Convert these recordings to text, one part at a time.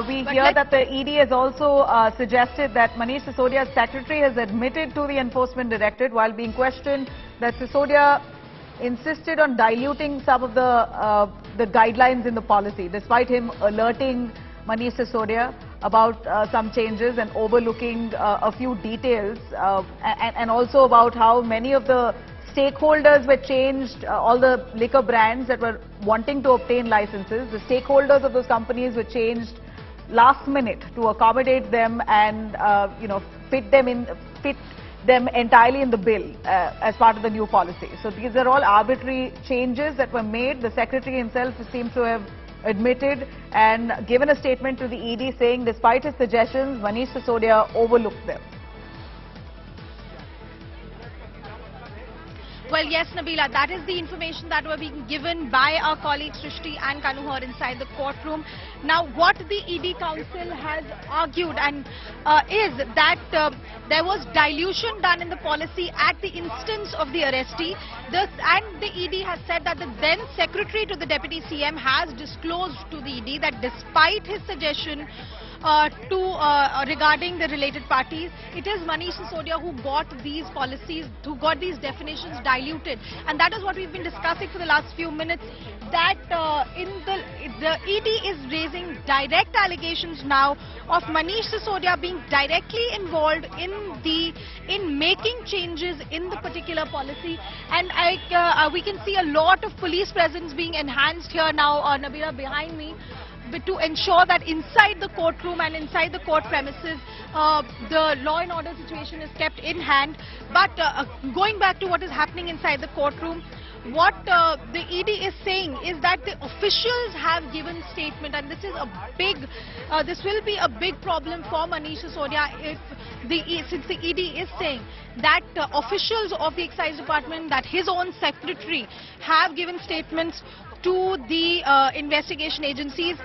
we hear that the ED has also suggested that Manish Sisodia's secretary has admitted to the Enforcement Directorate while being questioned that Sisodia insisted on diluting some of the guidelines in the policy, despite him alerting Manish Sisodia about some changes and overlooking a few details, and also about how many of the stakeholders were changed, all the liquor brands that were wanting to obtain licenses, the stakeholders of those companies were changed last minute to accommodate them and fit them entirely in the bill as part of the new policy. So these are all arbitrary changes that were made. The secretary himself seems to have admitted and given a statement to the ED saying despite his suggestions, Manish Sisodia overlooked them. Well, yes, Nabila, that is the information that were being given by our colleagues Srishti and Kanuhar inside the courtroom. Now, what the ED Council has argued and is that there was dilution done in the policy at the instance of the arrestee. And the ED has said that the then Secretary to the Deputy CM has disclosed to the ED that despite his suggestion regarding the related parties, it is Manish Sisodia who got these policies, who got these definitions diluted, and that is what we've been discussing for the last few minutes. That the ED is raising direct allegations now of Manish Sisodia being directly involved in making changes in the particular policy, and we can see a lot of police presence being enhanced here now, Nabila, behind me, to ensure that inside the courtroom and inside the court premises, the law and order situation is kept in hand. But going back to what is happening inside the courtroom, what the ED is saying is that the officials have given statement, and this is a big, this will be a big problem for Manish Sisodia since the ED is saying that officials of the Excise Department, that his own secretary, have given statements to the investigation agencies,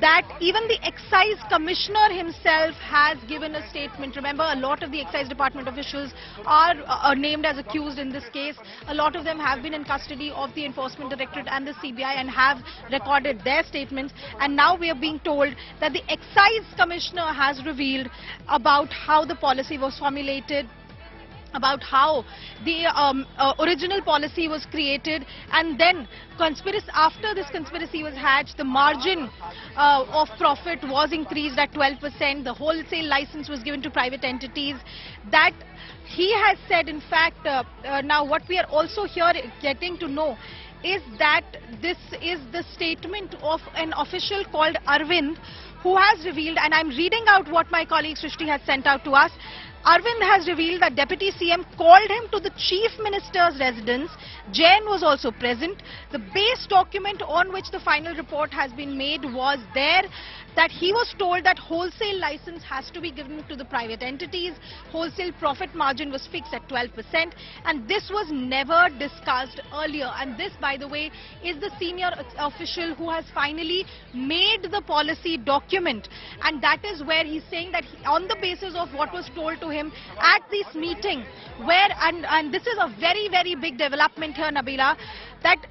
that even the Excise Commissioner himself has given a statement. Remember, a lot of the Excise Department officials are named as accused in this case. A lot of them have been in custody of the Enforcement Directorate and the CBI and have recorded their statements. And now we are being told that the Excise Commissioner has revealed about how the policy was formulated, about how the original policy was created, and then after this conspiracy was hatched, the margin of profit was increased at 12%. The wholesale license was given to private entities. That he has said, in fact, now what we are also here getting to know is that this is the statement of an official called Arvind, who has revealed, and I'm reading out what my colleague Srishti has sent out to us. Arvind has revealed that Deputy CM called him to the Chief Minister's residence. Jain was also present. The base document on which the final report has been made was there, that he was told that wholesale license has to be given to the private entities. Wholesale profit margin was fixed at 12%, and this was never discussed earlier. And this, by the way, is the senior official who has finally made the policy document, and that is where he's saying that on the basis of what was told to him at this meeting, where and this is a very, very big development here, Nabila, that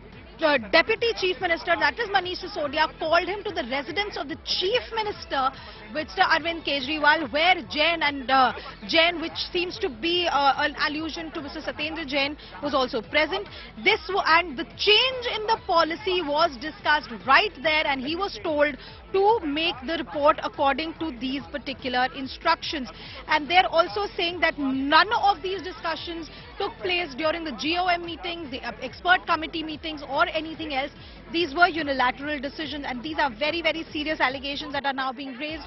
Deputy Chief Minister, that is Manish Sisodia, called him to the residence of the Chief Minister, Mr. Arvind Kejriwal, where Jain, which seems to be an allusion to Mr. Satyendra Jain, was also present. And the change in the policy was discussed right there, and he was told to make the report according to these particular instructions. And they're also saying that none of these discussions took place during the GOM meetings, the expert committee meetings, or anything else. These were unilateral decisions, and these are very, very serious allegations that are now being raised.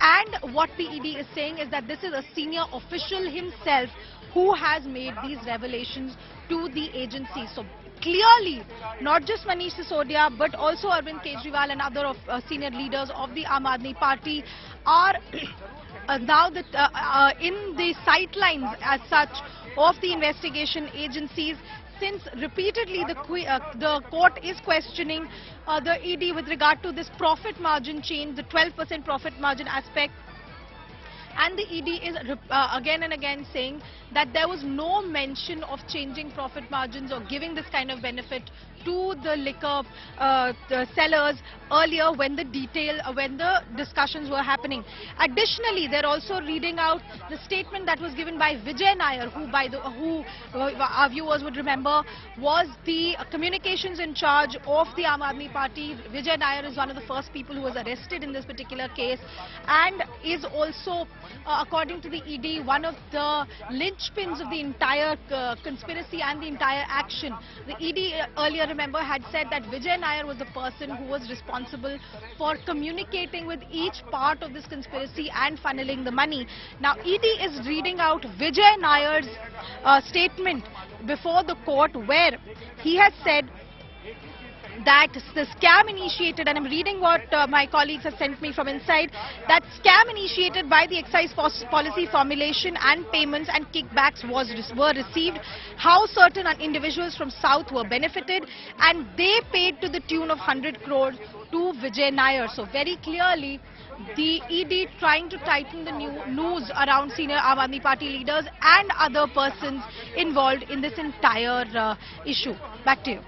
And what the ED is saying is that this is a senior official himself who has made these revelations to the agency. So clearly, not just Manish Sisodia, but also Arvind Kejriwal and other senior leaders of the Aam Aadmi Party are now in the sidelines as such of the investigation agencies, since repeatedly the court is questioning the ED with regard to this profit margin change, the 12% profit margin aspect. And the ED is again and again saying that there was no mention of changing profit margins or giving this kind of benefit to the liquor the sellers earlier when the discussions were happening. Additionally, they're also reading out the statement that was given by Vijay Nair, who our viewers would remember was the communications in charge of the Aam Aadmi Party. Vijay Nair is one of the first people who was arrested in this particular case and is also, according to the ED, one of the linchpins of the entire conspiracy and the entire action. The ED earlier, remember, had said that Vijay Nair was the person who was responsible for communicating with each part of this conspiracy and funneling the money. Now, ED is reading out Vijay Nair's statement before the court, where he has said that the scam initiated, and I'm reading what my colleagues have sent me from inside, that scam initiated by the excise policy formulation and payments and kickbacks were received, how certain individuals from South were benefited, and they paid to the tune of 100 crores to Vijay Nair. So very clearly, the ED trying to tighten the noose around senior Aam Aadmi Party leaders and other persons involved in this entire issue. Back to you.